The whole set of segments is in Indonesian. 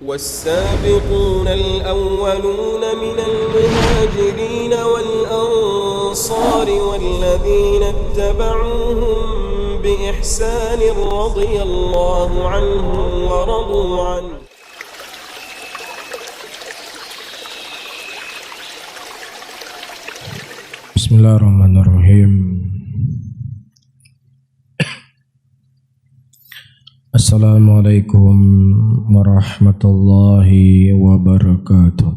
والسابقون الأولون من المهاجرين والأنصار والذين اتبعوهم بإحسان رضي الله عنهم ورضوا عنه. Bismillahirrahmanirrahim. Assalamualaikum warahmatullahi wabarakatuh.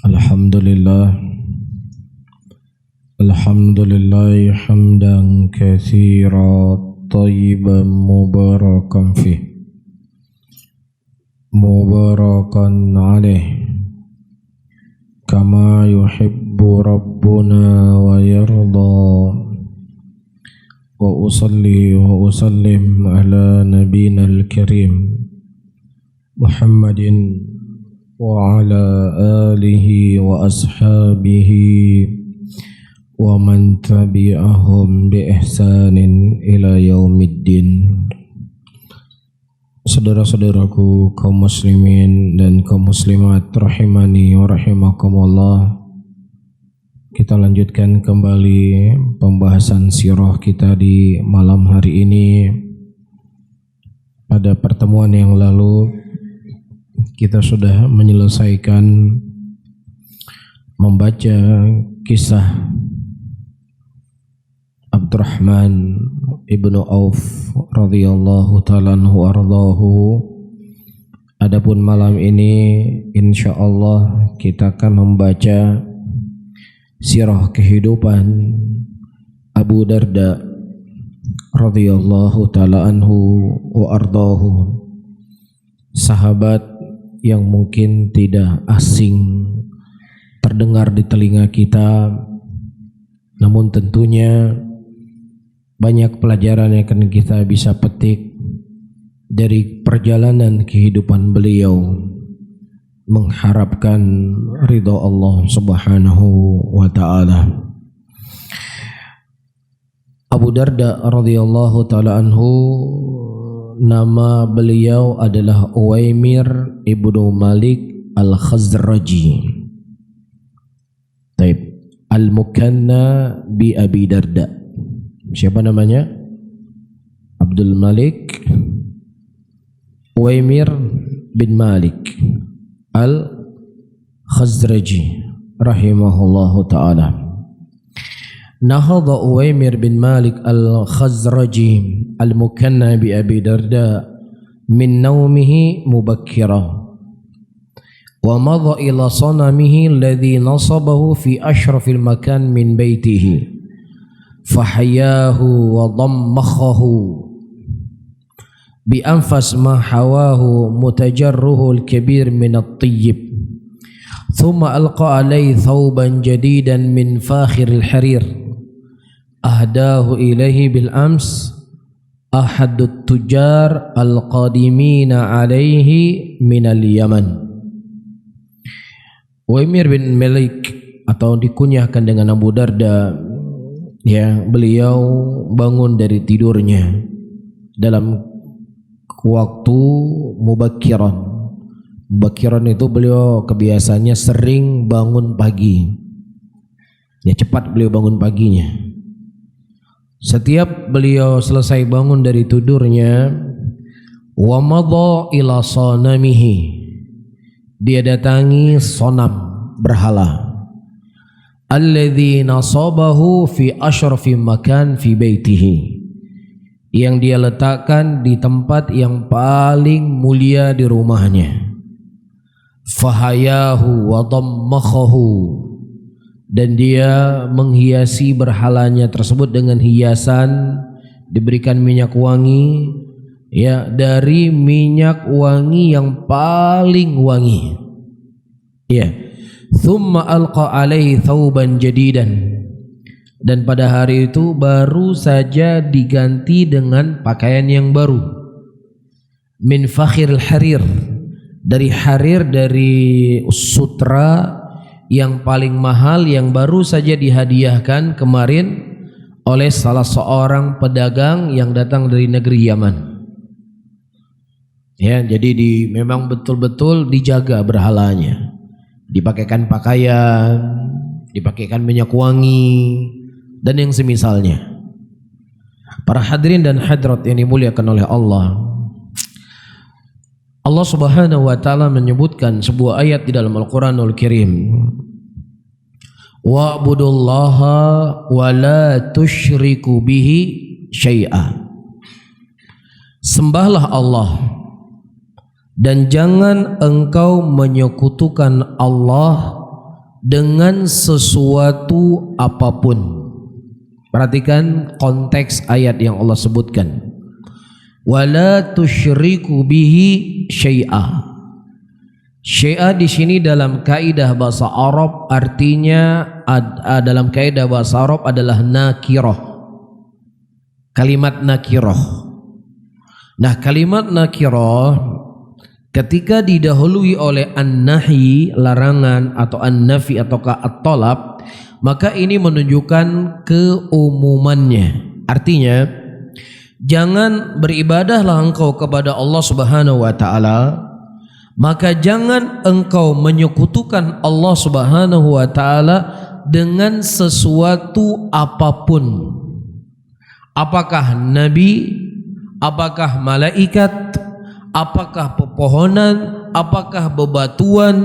Alhamdulillah hamdan katsiran thayyiban mubarakan fih mubarakan alaih kama yuhibbu rabbuna wa yarda. Wa usalli wa usallim ala nabiyyina al-karim Muhammadin wa ala alihi wa ashabihi wa man tabi'ahum bi ihsanin ila yaumiddin. Saudara-saudaraku kaum muslimin dan kaum muslimat rahimani wa rahimakumullah, kita lanjutkan kembali pembahasan sirah kita di malam hari ini. Pada pertemuan yang lalu kita sudah menyelesaikan membaca kisah Abdurrahman ibnu Auf radhiyallahu ta'ala anhu ardahu. Adapun malam ini insyaallah kita akan membaca sirah kehidupan Abu Darda radhiyallahu ta'ala anhu wa ardahu, sahabat yang mungkin tidak asing terdengar di telinga kita, namun tentunya banyak pelajaran yang akan kita bisa petik dari perjalanan kehidupan beliau mengharapkan ridha Allah Subhanahu wa taala. Abu Darda radhiyallahu taala anhu, nama beliau adalah Uwaimir ibnu Malik al-Khazraji. Taib, al-mukanna bi Abi Darda. Siapa namanya? Abdul Malik Uwaimir bin Malik al-Khazraji rahimahullahu ta'ala. Nahadha Uwaimir bin Malik al-Khazraji al-mukanna bi Abi Darda min nawmihi mubakkira wa madha ila sanamihi alladhi nasabahu fi ashrafil makan min baytihi fahayahu wa dammakhahu bi anfas ma hawahu mutajarruhu al-kabir min at-tayyib thumma alqa alayhi thawban jadidan min fakhir al-harir ahdahu ilayhi bil ams ahadu at-tujar al-qadimina alayhi min al-Yaman. Uwaimir bin Malik atau dikunyahkan dengan Abu Darda, ya, beliau bangun dari tidurnya dalam waktu mubakkiran. Mubakkiran itu beliau kebiasaannya sering bangun pagi. Ya, cepat beliau bangun paginya. Setiap beliau selesai bangun dari tidurnya, wa madha ila sanamihi, dia datangi sonam berhala, alladzi nasabahu fi asyrafi makan fi baitihi, yang dia letakkan di tempat yang paling mulia di rumahnya. Fahayahu wa dammakhahu, dan dia menghiasi berhalanya tersebut dengan hiasan, diberikan minyak wangi, ya, dari minyak wangi yang paling wangi, ya. Thumma alqa alaihi thawban jadidan, dan pada hari itu baru saja diganti dengan pakaian yang baru, min fakhiril harir, dari harir, dari sutra yang paling mahal yang baru saja dihadiahkan kemarin oleh salah seorang pedagang yang datang dari negeri Yaman. Ya, jadi memang betul-betul dijaga berhalanya. Dipakaikan pakaian, dipakaikan minyak wangi dan yang semisalnya. Para hadirin dan hadirat yang dimuliakan oleh Allah, Allah Subhanahu wa taala menyebutkan sebuah ayat di dalam Al-Qur'anul Karim. Wa'budullaha wa la tusyriku bihi syai'a. Sembahlah Allah dan jangan engkau menyekutukan Allah dengan sesuatu apapun. Perhatikan konteks ayat yang Allah sebutkan. Wa la tusyriku bihi syai'a. Syai'a di sini dalam kaidah bahasa Arab artinya dalam kaidah bahasa Arab adalah nakirah. Kalimat nakirah. Nah, kalimat nakirah ketika didahului oleh an-nahi, larangan, atau an-nafi ataukah at-talab, maka ini menunjukkan keumumannya. Artinya, jangan beribadahlah engkau kepada Allah Subhanahu wa taala, maka jangan engkau menyekutukan Allah Subhanahu wa taala dengan sesuatu apapun. Apakah nabi, apakah malaikat, apakah pepohonan, apakah bebatuan,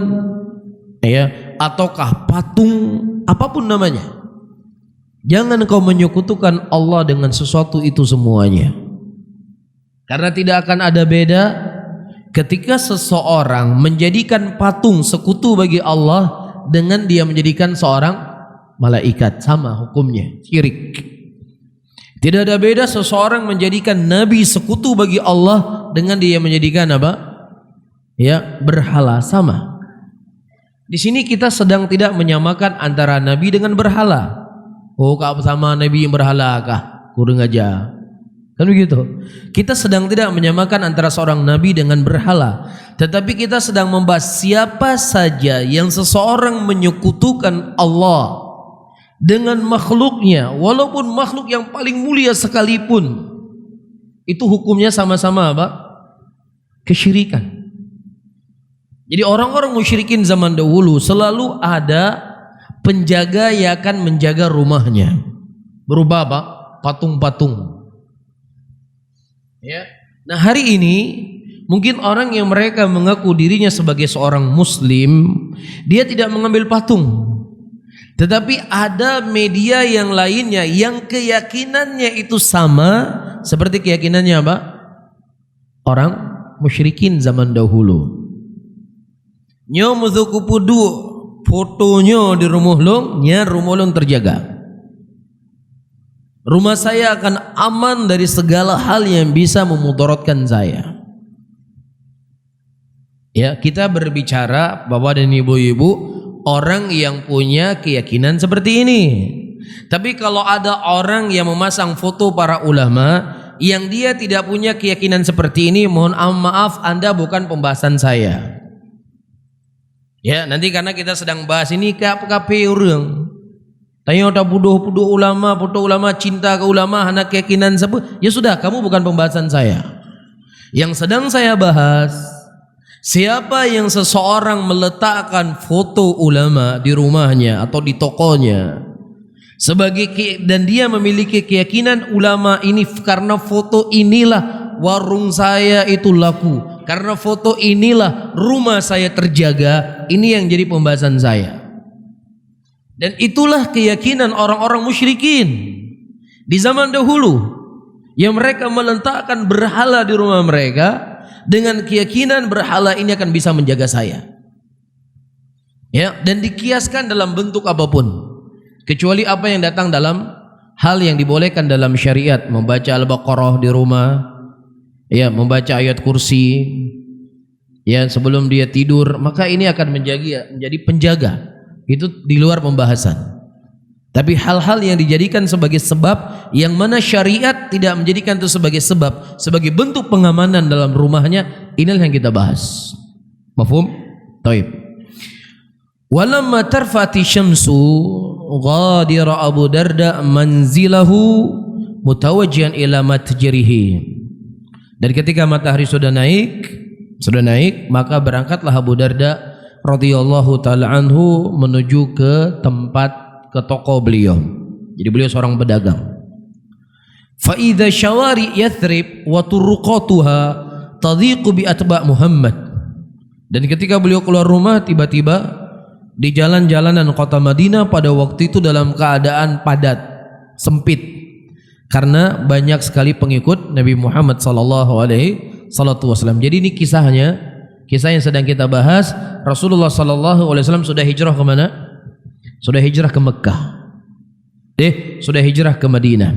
ya, ataukah patung, apapun namanya. Jangan engkau menyekutukan Allah dengan sesuatu itu semuanya. Karena tidak akan ada beda ketika seseorang menjadikan patung sekutu bagi Allah dengan dia menjadikan seorang malaikat, sama hukumnya, syirik. Tidak ada beda seseorang menjadikan nabi sekutu bagi Allah dengan dia menjadikan apa? Ya, berhala, sama. Di sini kita sedang tidak menyamakan antara nabi dengan berhala. Oh, kau sama nabi yang berhala kah? Kurang aja. Kan begitu. Kita sedang tidak menyamakan antara seorang nabi dengan berhala, tetapi kita sedang membahas siapa saja yang seseorang menyekutukan Allah dengan makhluknya, walaupun makhluk yang paling mulia sekalipun, itu hukumnya sama-sama apa? Kesyirikan. Jadi orang-orang musyrikin zaman dahulu selalu ada penjaga yang akan menjaga rumahnya, berupa apa? Patung-patung. Ya. Nah, hari ini mungkin orang yang mereka mengaku dirinya sebagai seorang muslim, dia tidak mengambil patung. Tetapi ada media yang lainnya yang keyakinannya itu sama seperti keyakinannya apa? Orang musyrikin zaman dahulu. Nyo muzuku pudu fotonya di rumah long terjaga. Rumah saya akan aman dari segala hal yang bisa memudaratkan saya. Ya, kita berbicara Bapak dan Ibu-ibu, orang yang punya keyakinan seperti ini. Tapi kalau ada orang yang memasang foto para ulama yang dia tidak punya keyakinan seperti ini, mohon maaf, Anda bukan pembahasan saya. Ya, nanti karena kita sedang bahas ini KP orang. Tanya ada puduh ulama, foto ulama, cinta ke ulama, anak keyakinan sebut. Ya sudah, kamu bukan pembahasan saya. Yang sedang saya bahas, siapa yang seseorang meletakkan foto ulama di rumahnya atau di tokonya dan dia memiliki keyakinan ulama ini, karena foto inilah warung saya itu laku, karena foto inilah rumah saya terjaga, ini yang jadi pembahasan saya. Dan itulah keyakinan orang-orang musyrikin di zaman dahulu, yang mereka meletakkan berhala di rumah mereka dengan keyakinan berhala ini akan bisa menjaga saya. Ya, dan dikiaskan dalam bentuk apapun, kecuali apa yang datang dalam hal yang dibolehkan dalam syariat, membaca Al-Baqarah di rumah, ya, membaca ayat kursi, ya, sebelum dia tidur, maka ini akan menjadi penjaga. Itu di luar pembahasan. Tapi hal-hal yang dijadikan sebagai sebab, yang mana syariat tidak menjadikan itu sebagai sebab, sebagai bentuk pengamanan dalam rumahnya, inilah yang kita bahas. Mafhum? Taib. Walamma tarfati syamsu ghadira Abu Darda manzilahu mutawajjihan ila matjarihi. Dan ketika matahari sudah naik, Sudah naik, maka berangkatlah Abu Darda radhiyallahu taala anhu menuju ke toko beliau. Jadi beliau seorang pedagang. Fa idza syawari Yathrib wa turuqatuha tadhiqu bi atba' Muhammad. Dan ketika beliau keluar rumah, tiba-tiba di jalan-jalanan kota Madinah pada waktu itu dalam keadaan padat, sempit, karena banyak sekali pengikut Nabi Muhammad sallallahu alaihi wasallam. Jadi ini kisah yang sedang kita bahas. Rasulullah sallallahu alaihi wasallam sudah hijrah ke mana? Sudah hijrah ke Mekah. Sudah hijrah ke Madinah.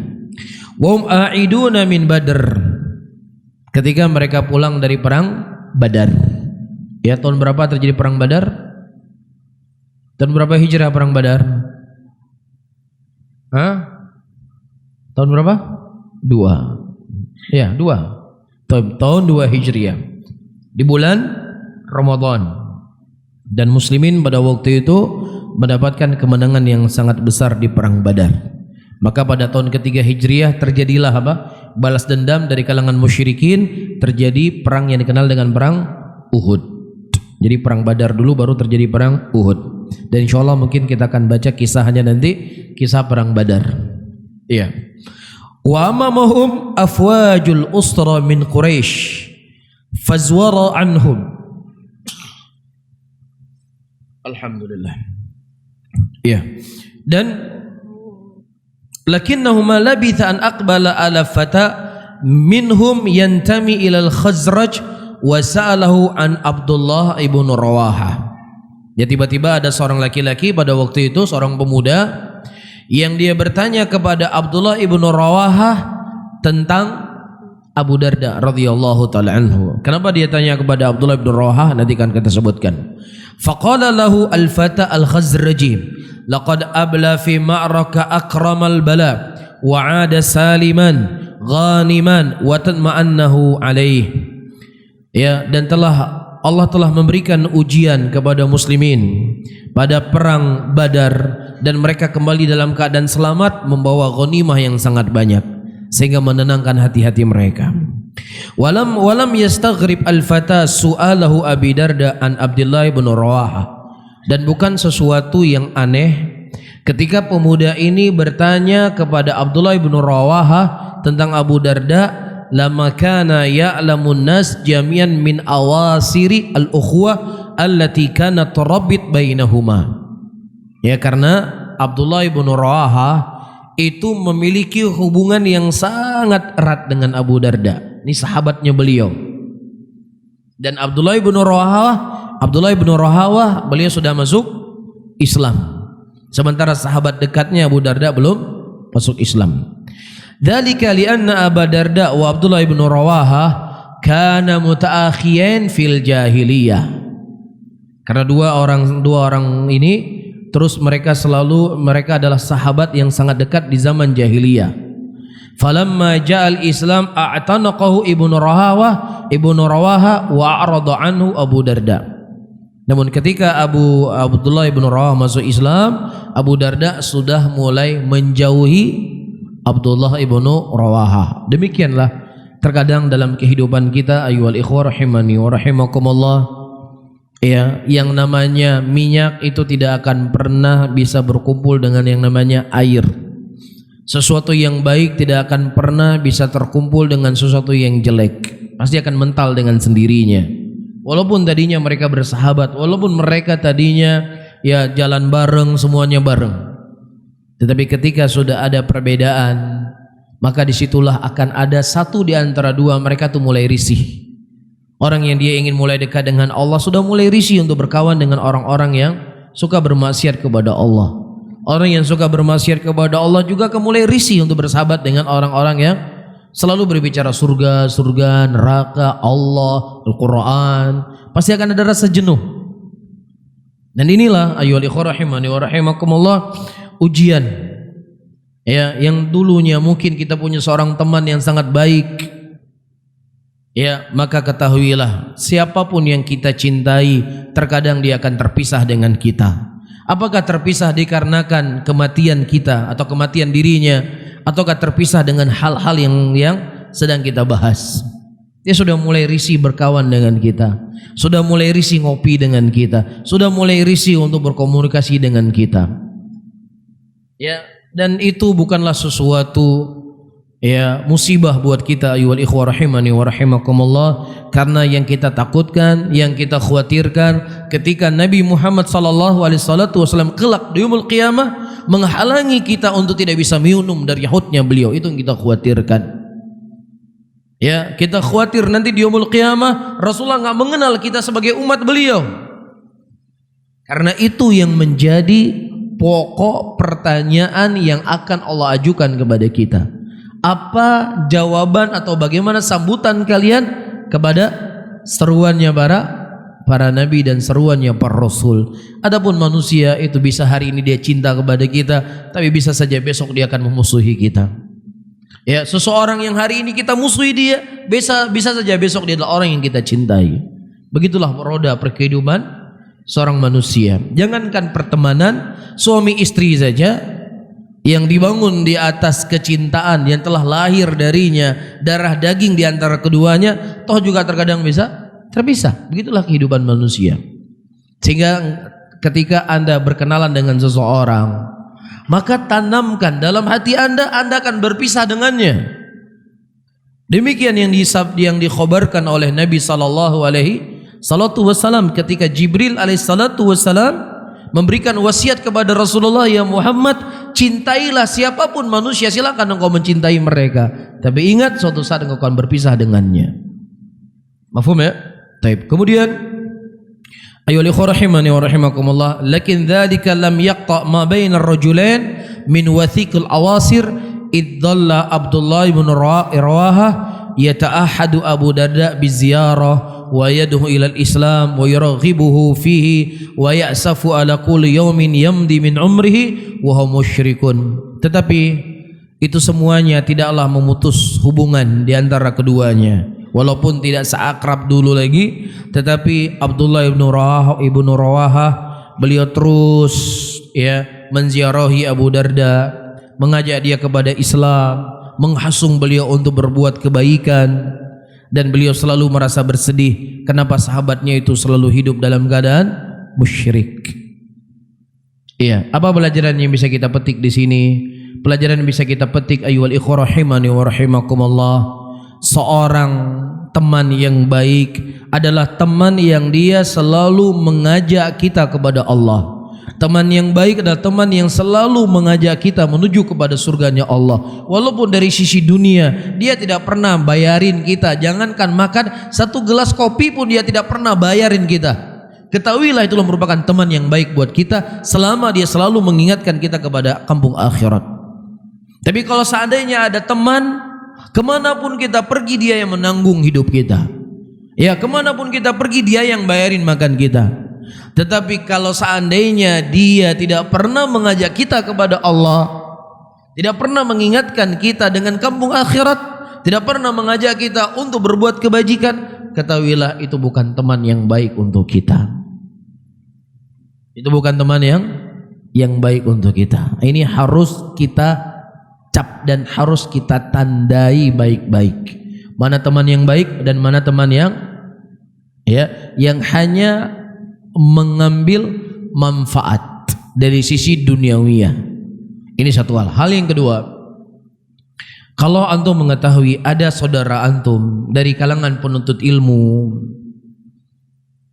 Wa hum a'iduna min Badr. Ketika mereka pulang dari perang Badar. Ya, tahun berapa terjadi perang Badar? Tahun berapa hijrah perang Badar? Tahun berapa? 2. Ya, 2. Tahun 2 Hijriah. Di bulan Ramadan. Dan muslimin pada waktu itu mendapatkan kemenangan yang sangat besar di perang Badar. Maka pada tahun ketiga Hijriah terjadilah apa? Balas dendam dari kalangan musyrikin, terjadi perang yang dikenal dengan perang Uhud. Jadi perang Badar dulu baru terjadi perang Uhud. Dan insyaallah mungkin kita akan baca kisahnya nanti, kisah perang Badar. Iya. Wa amamahum afwajul usra min Quraisy fazwara anhum. Alhamdulillah. Iya. Dan lakinnahuma labitha an aqbala ala fata minhum yantami ila al-Khazraj wa sa'alahu an Abdullah ibn Rawaha. Ya, tiba-tiba ada seorang laki-laki pada waktu itu, seorang pemuda yang dia bertanya kepada Abdullah ibn Rawaha tentang Abu Darda radhiyallahu taala anhu. Kenapa dia tanya kepada Abdullah ibn Rawaha? Nanti kan kita sebutkan. Faqala lahu al-fata al-Khazraji laqad abla fi ma'raka akramal bala wa 'ada saliman ghaniman wa tatma'annahu alaih. Ya, dan Allah telah memberikan ujian kepada muslimin pada perang Badar dan mereka kembali dalam keadaan selamat membawa ghanimah yang sangat banyak sehingga menenangkan hati-hati mereka. Walam yastaghrib al-fata su'alahu Abi Darda an Abdullah bin Rawaha. Dan bukan sesuatu yang aneh ketika pemuda ini bertanya kepada Abdullah bin Rawaha tentang Abu Darda, lama kana ya'lamun nas jami'an min awasiri al-ukhuwah allati kanat tarabbit bainahuma. Ya, karena Abdullah bin Rawaha itu memiliki hubungan yang sangat erat dengan Abu Darda. Ini sahabatnya beliau. Dan Abdullah bin Rawaha beliau sudah masuk Islam. Sementara sahabat dekatnya Abu Darda belum masuk Islam. Dzalika li'anna Abu Darda wa Abdullah bin Rawaha kana mutaakhiyan fil jahiliyah. Karena dua orang ini terus mereka adalah sahabat yang sangat dekat di zaman jahiliyah. Falamma ja'al Islam a'tanaqahu Ibnu Rawaha wa a'rada anhu Abu Darda. Namun ketika Abdullah ibn Rawaha masuk Islam, Abu Darda sudah mulai menjauhi Abdullah ibn Rawaha. Demikianlah terkadang dalam kehidupan kita, ayyuhal ikhwah rahimani wa rahimakumullah, ya, yang namanya minyak itu tidak akan pernah bisa berkumpul dengan yang namanya air. Sesuatu yang baik tidak akan pernah bisa terkumpul dengan sesuatu yang jelek. Pasti akan mental dengan sendirinya. Walaupun tadinya mereka bersahabat, walaupun mereka tadinya ya jalan bareng, semuanya bareng. Tetapi ketika sudah ada perbedaan, maka disitulah akan ada satu di antara dua mereka tuh mulai risih. Orang yang dia ingin mulai dekat dengan Allah sudah mulai risih untuk berkawan dengan orang-orang yang suka bermaksiat kepada Allah. Orang yang suka bermaksiat kepada Allah juga akan mulai risih untuk bersahabat dengan orang-orang yang selalu berbicara surga, neraka, Allah, Al-Quran. Pasti akan ada rasa jenuh. Dan inilah ayyuhal ikhwah rahimani wa rahimakumullah, ujian, ya, yang dulunya mungkin kita punya seorang teman yang sangat baik, ya, maka ketahuilah siapapun yang kita cintai terkadang dia akan terpisah dengan kita. Apakah terpisah dikarenakan kematian kita atau kematian dirinya, ataukah terpisah dengan hal-hal yang sedang kita bahas? Dia sudah mulai risih berkawan dengan kita, sudah mulai risih ngopi dengan kita, sudah mulai risih untuk berkomunikasi dengan kita. Ya, dan itu bukanlah sesuatu ya musibah buat kita ayyuhal ikhwah rahimani wa rahimakumullah, karena yang kita takutkan, yang kita khawatirkan ketika Nabi Muhammad sallallahu alaihi wasallam kelak di yaumul qiyamah menghalangi kita untuk tidak bisa minum dari haudnya beliau, itu yang kita khawatirkan. Ya, kita khawatir nanti di yaumul qiyamah Rasulullah enggak mengenal kita sebagai umat beliau. Karena itu yang menjadi pokok pertanyaan yang akan Allah ajukan kepada kita. Apa jawaban atau bagaimana sambutan kalian kepada seruannya para nabi dan seruannya para rasul? Adapun manusia itu bisa hari ini dia cinta kepada kita, tapi bisa saja besok dia akan memusuhi kita. Ya, seseorang yang hari ini kita musuhi dia, bisa saja besok dia adalah orang yang kita cintai. Begitulah roda perkehidupan seorang manusia. Jangankan pertemanan, suami istri saja yang dibangun di atas kecintaan yang telah lahir darinya darah daging di antara keduanya, toh juga terkadang bisa terpisah. Begitulah kehidupan manusia. Sehingga ketika Anda berkenalan dengan seseorang, maka tanamkan dalam hati Anda akan berpisah dengannya. Demikian yang dikhabarkan oleh Nabi sallallahu alaihi wasallam ketika Jibril alaihi salatu wasallam memberikan wasiat kepada Rasulullah, ya Muhammad, cintailah siapapun manusia, silakan engkau mencintai mereka, tapi ingat suatu saat engkau akan berpisah dengannya. Mafhum ya? Baik. Kemudian ayyuhal ikhwah rahimani wa rahimakumullah, lakin dzalika lam yaqta ma baina ar-rajulain min wathiqil awasir id dhalla Abdullah ibn Rawaha yata'ahadu Abu Darda biziyarah wa yad'u ila al-islam wa yarghibuhu fihi wa ya'safu ala kulli yawmin yamdi min umrihi wa huwa musyrikun. Tetapi itu semuanya tidaklah memutus hubungan di antara keduanya, walaupun tidak seakrab dulu lagi, tetapi Abdullah ibnu Rawaha beliau terus ya menziarahi Abu Darda, mengajak dia kepada Islam, menghasung beliau untuk berbuat kebaikan, dan beliau selalu merasa bersedih kenapa sahabatnya itu selalu hidup dalam keadaan musyrik. Iya, apa pelajaran yang bisa kita petik di sini? Pelajaran yang bisa kita petik ayyuhal ikhwah rahimani wa rahimakumullah, seorang teman yang baik adalah teman yang dia selalu mengajak kita kepada Allah. Teman yang baik adalah teman yang selalu mengajak kita menuju kepada surganya Allah. Walaupun dari sisi dunia dia tidak pernah bayarin kita, jangankan makan satu gelas kopi pun dia tidak pernah bayarin kita. Ketahuilah itulah merupakan teman yang baik buat kita selama dia selalu mengingatkan kita kepada kampung akhirat. Tapi kalau seandainya ada teman, kemanapun kita pergi dia yang menanggung hidup kita, ya kemanapun kita pergi dia yang bayarin makan kita. Tetapi kalau seandainya dia tidak pernah mengajak kita kepada Allah, tidak pernah mengingatkan kita dengan kampung akhirat, tidak pernah mengajak kita untuk berbuat kebajikan, ketahuilah itu bukan teman yang baik untuk kita. Itu bukan teman yang baik untuk kita. Ini harus kita cap dan harus kita tandai baik-baik. Mana teman yang baik dan mana teman yang hanya mengambil manfaat dari sisi duniawiyah. Ini satu hal. Hal yang kedua, kalau antum mengetahui ada saudara antum dari kalangan penuntut ilmu,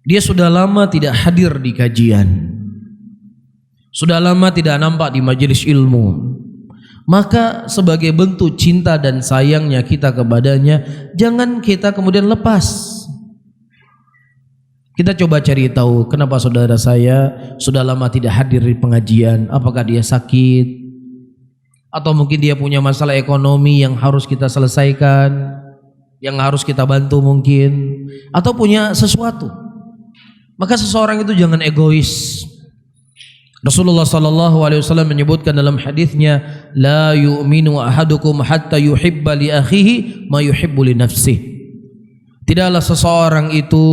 dia sudah lama tidak hadir di kajian, sudah lama tidak nampak di majelis ilmu, maka sebagai bentuk cinta dan sayangnya kita kepadanya, jangan kita kemudian lepas. Kita coba cari tahu kenapa saudara saya sudah lama tidak hadir di pengajian. Apakah dia sakit? Atau mungkin dia punya masalah ekonomi yang harus kita selesaikan, yang harus kita bantu mungkin, atau punya sesuatu. Maka seseorang itu jangan egois. Rasulullah sallallahu alaihi wasallam menyebutkan dalam hadisnya, la yu'minu ahadukum hatta yuhibba li akhihi ma yuhibbu li nafsihi. Tidaklah seseorang itu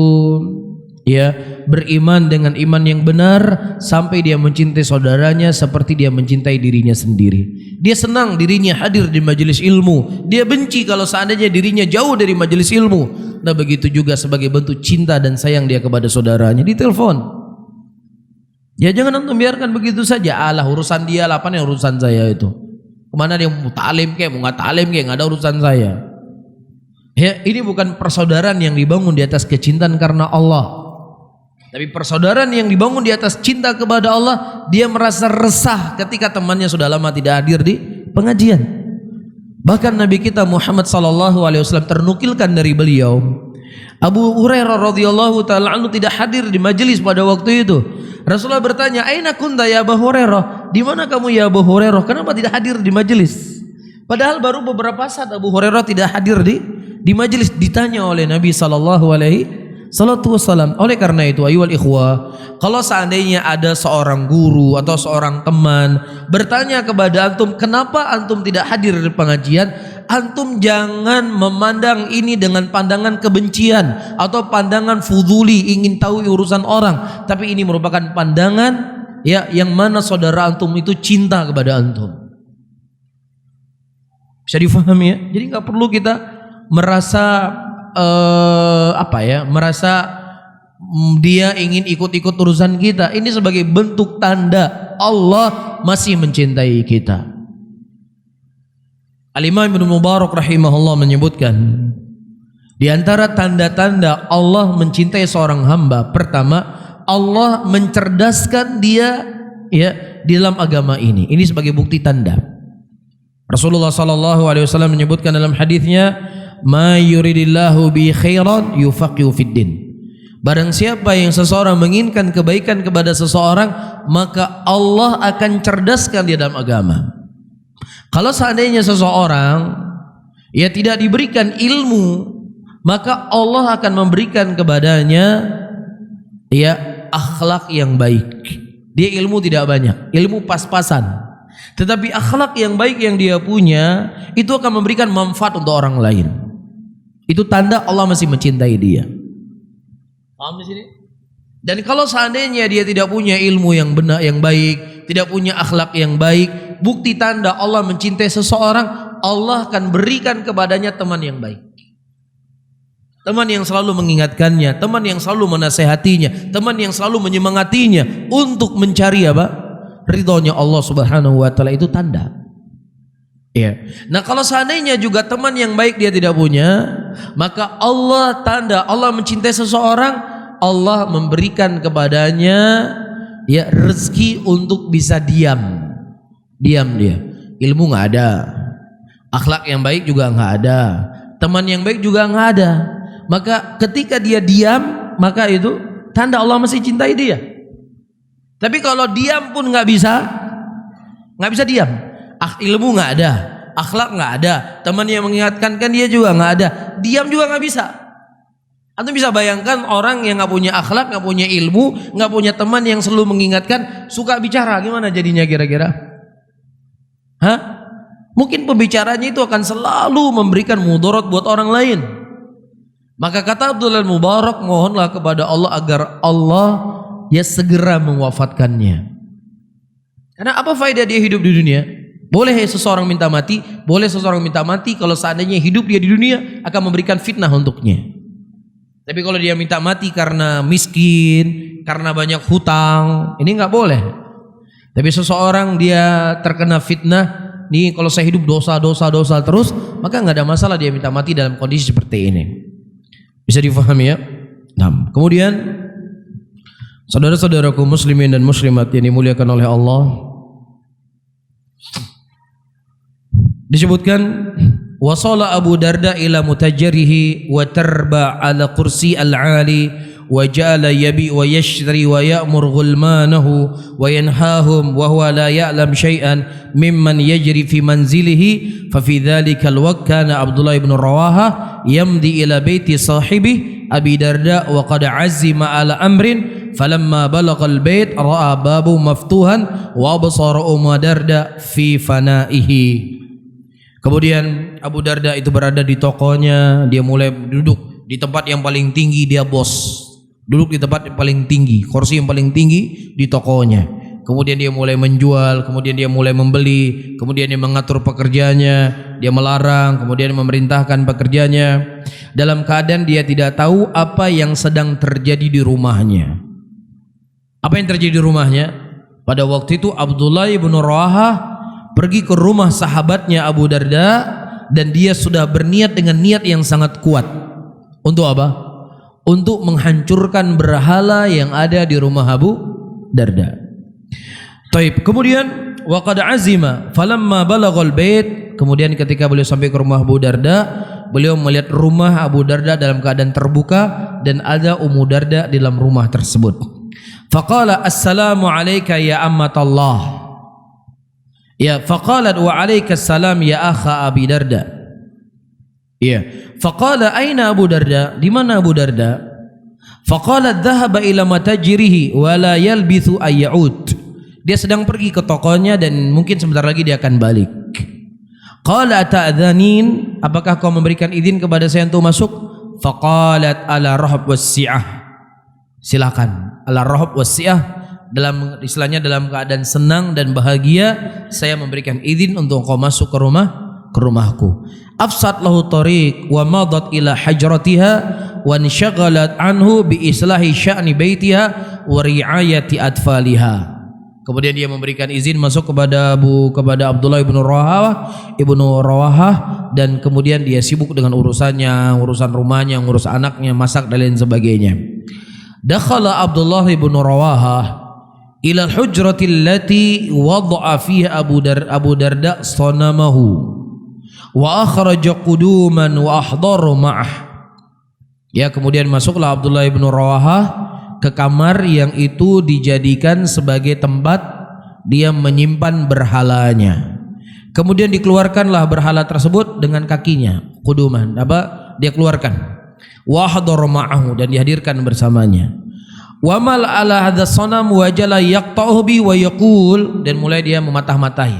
beriman dengan iman yang benar sampai dia mencintai saudaranya seperti dia mencintai dirinya sendiri. Dia senang dirinya hadir di majelis ilmu, dia benci kalau seandainya dirinya jauh dari majelis ilmu. Nah begitu juga sebagai bentuk cinta dan sayang dia kepada saudaranya. Ditelepon, ya jangan antum biarkan begitu saja. Alah urusan dia lah, apa nih urusan saya itu. Kemana dia mau talim kayak mau nggak talim kayak nggak ada urusan saya. Ya, ini bukan persaudaraan yang dibangun di atas kecintaan karena Allah. Tapi persaudaraan yang dibangun di atas cinta kepada Allah. Dia merasa resah ketika temannya sudah lama tidak hadir di pengajian. Bahkan Nabi kita Muhammad SAW ternukilkan dari beliau, Abu Hurairah radhiyallahu taala anhu tidak hadir di majelis pada waktu itu. Rasulullah bertanya, "Aina kunta ya Abu Hurairah?" Di mana kamu ya Abu Hurairah? Kenapa tidak hadir di majelis? Padahal baru beberapa saat Abu Hurairah tidak hadir di majelis. Ditanya oleh Nabi sallallahu alaihi wasallam. Oleh karena itu ayyuhal ikhwah, kalau seandainya ada seorang guru atau seorang teman bertanya kepada antum, kenapa antum tidak hadir di pengajian, antum jangan memandang ini dengan pandangan kebencian atau pandangan fuduli, ingin tahu urusan orang, tapi ini merupakan pandangan ya yang mana saudara antum itu cinta kepada antum. Bisa difahami ya? Jadi nggak perlu kita merasa merasa dia ingin ikut-ikut urusan kita. Ini sebagai bentuk tanda Allah masih mencintai kita. Al-Imam Ibnu Mubarak rahimahullah menyebutkan, di antara tanda-tanda Allah mencintai seorang hamba, pertama, Allah mencerdaskan dia ya di dalam agama ini. Ini sebagai bukti tanda. Rasulullah sallallahu alaihi wasallam menyebutkan dalam hadisnya, "Ma yuridillahu bi khairan yufaqihu fiddin." Barang siapa yang seseorang menginginkan kebaikan kepada seseorang, maka Allah akan cerdaskan dia dalam agama. Kalau seandainya seseorang ya tidak diberikan ilmu, maka Allah akan memberikan kepadanya ya akhlak yang baik. Dia ilmu tidak banyak, ilmu pas-pasan. Tetapi akhlak yang baik yang dia punya itu akan memberikan manfaat untuk orang lain. Itu tanda Allah masih mencintai dia. Paham di sini? Dan kalau seandainya dia tidak punya ilmu yang benar, yang baik, tidak punya akhlak yang baik, bukti tanda Allah mencintai seseorang, Allah akan berikan kepadanya teman yang baik. Teman yang selalu mengingatkannya, teman yang selalu menasehatinya, teman yang selalu menyemangatinya untuk mencari apa? Ridhonya Allah Subhanahu wa taala. Itu tanda. Ya. Nah, kalau seandainya juga teman yang baik dia tidak punya, maka Allah tanda Allah mencintai seseorang, Allah memberikan kepadanya ya rezeki untuk bisa diam. Diam dia. Ilmu enggak ada. Akhlak yang baik juga enggak ada. Teman yang baik juga enggak ada. Maka ketika dia diam, maka itu tanda Allah masih cintai dia. Tapi kalau diam pun nggak bisa diam. Ilmu nggak ada, akhlak nggak ada, teman yang mengingatkan kan dia juga nggak ada, diam juga nggak bisa. Antum bisa bayangkan orang yang nggak punya akhlak, nggak punya ilmu, nggak punya teman yang selalu mengingatkan, suka bicara, gimana jadinya kira-kira? Hah? Mungkin pembicaranya itu akan selalu memberikan mudarat buat orang lain. Maka kata Abdullah Mubarak, mohonlah kepada Allah agar Allah ya segera mewafatkannya. Karena apa faedah dia hidup di dunia? Boleh seseorang minta mati, boleh seseorang minta mati kalau seandainya hidup dia di dunia akan memberikan fitnah untuknya. Tapi kalau dia minta mati karena miskin, karena banyak hutang, ini nggak boleh. Tapi seseorang dia terkena fitnah, nih kalau saya hidup dosa terus, maka nggak ada masalah dia minta mati dalam kondisi seperti ini. Bisa difahami ya? Nah, kemudian saudara-saudaraku muslimin dan muslimat yang dimuliakan oleh Allah, disebutkan wasala Abu Darda ila mutajarihi wa tarba ala kursi al-ali wa ja'ala yabi wa yashtari wa ya'mur ghulmanahu wa yanhahum wa huwa la ya'lam shay'an mimman yajri fi manzilihi fa fi dhalika al-waqt kana Abdullah ibn Rawaha yamdi ila baiti sahibi Abi Darda wa qad azima ala amrin falamma balagha al-bait ra'a babu maftuhan wa absara Darda fi fanaihi. Kemudian Abu Darda itu berada di tokonya, dia mulai duduk di tempat yang paling tinggi, dia bos. duduk di tempat yang paling tinggi, kursi yang paling tinggi di tokonya. Kemudian dia mulai menjual, kemudian dia mulai membeli, kemudian dia mengatur pekerjaannya, dia melarang, kemudian memerintahkan pekerjanya, dalam keadaan dia tidak tahu apa yang sedang terjadi di rumahnya. Apa yang terjadi di rumahnya? Pada waktu itu Abdullah bin Rawahah pergi ke rumah sahabatnya Abu Darda, dan dia sudah berniat dengan niat yang sangat kuat. Untuk apa? Untuk menghancurkan berhala yang ada di rumah Abu Darda. Taib. Kemudian waqad azima falamma balaghal bait, kemudian ketika beliau sampai ke rumah Abu Darda, beliau melihat rumah Abu Darda dalam keadaan terbuka dan ada Ummu Darda di dalam rumah tersebut. Faqala assalamu alayka ya ammatallah. Ya, faqalat wa alaikas salam ya akha Abi Darda. Ya, faqala aina Abu Darda? Di mana Abu Darda? Faqalat dhahaba ila matajrihi wa la yalbithu ayyud. Dia sedang pergi ke tokonya dan mungkin sebentar lagi dia akan balik. Qala ta'dhanin, apakah kau memberikan izin kepada saya untuk masuk? Faqalat ala rahab wasi'ah. Silakan. Ala rahab wasi'ah, dalam istilahnya dalam keadaan senang dan bahagia, saya memberikan izin untuk kau masuk ke rumahku. Afsat lahu tariq wa madat ila hajratiha wa inshaghalat anhu bi islahi sya'ni baitiha wa ri'ayati atfaliha. Kemudian dia memberikan izin masuk kepada Abdullah ibnu Rawahah, dan kemudian dia sibuk dengan urusannya, urusan rumahnya, ngurus anaknya, masak dan lain sebagainya. Dakhala Abdullah ibnu Rawahah ila al-hujrati allati wada'a fiha Abu Darda sanamahu wa akhraja quduman wa ahdaru ma'ah. Ya, kemudian masuklah Abdullah ibnu Rawahah ke kamar yang itu dijadikan sebagai tempat dia menyimpan berhalanya. Kemudian dikeluarkanlah berhala tersebut dengan kakinya, quduman, dia keluarkan. Wa hadara ma'ahu, dan dihadirkan bersamanya. Wa mal ala hadza sanam wa jala yaqta'uhu bi wa yaqul, dan mulai dia mematah-matahi.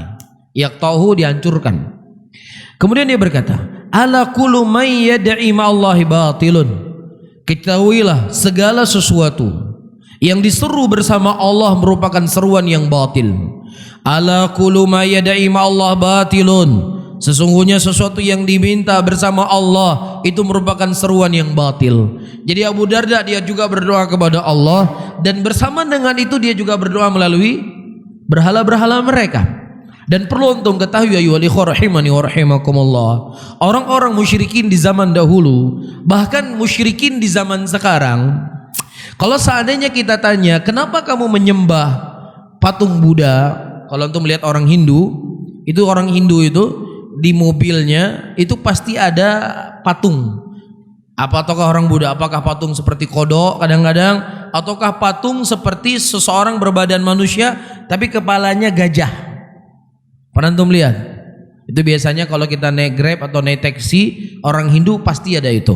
Yaqta'uhu, dihancurkan. Kemudian dia berkata, ala kullu may yad'i ma'allahi batilun. Ketahuilah segala sesuatu yang diseru bersama Allah merupakan seruan yang batil. Ala kullu ma yad'i ma'allah batilun. Sesungguhnya sesuatu yang diminta bersama Allah itu merupakan seruan yang batil. Jadi Abu Darda dia juga berdoa kepada Allah, dan bersama dengan itu dia juga berdoa melalui berhala-berhala mereka. Dan perlu untuk ketahui ya ikhwah rahimani wa rahimakumullah, orang-orang musyrikin di zaman dahulu, bahkan musyrikin di zaman sekarang, kalau seandainya kita tanya kenapa kamu menyembah patung Buddha, kalau untuk melihat orang Hindu itu di mobilnya itu pasti ada patung. Ataukah orang Buddha? Apakah patung seperti kodok kadang-kadang, ataukah patung seperti seseorang berbadan manusia tapi kepalanya gajah? Pernah antum lihat? Itu biasanya kalau kita naik Grab atau naik taksi, orang Hindu pasti ada itu.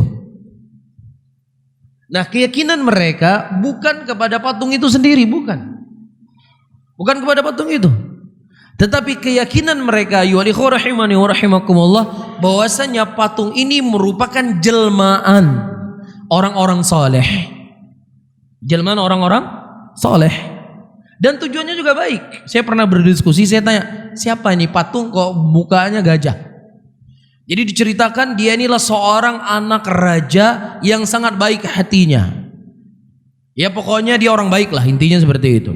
Nah, keyakinan mereka bukan kepada patung itu sendiri, bukan kepada patung itu, tetapi keyakinan mereka yu'alikhwa rahimani wa rahimakumullah, bahwasanya patung ini merupakan jelmaan orang-orang soleh, jelmaan orang-orang soleh. Dan tujuannya juga baik. Saya pernah berdiskusi, saya tanya, siapa ini patung kok mukanya gajah? Jadi diceritakan dia inilah seorang anak raja yang sangat baik hatinya. Ya pokoknya dia orang baik lah, intinya seperti itu.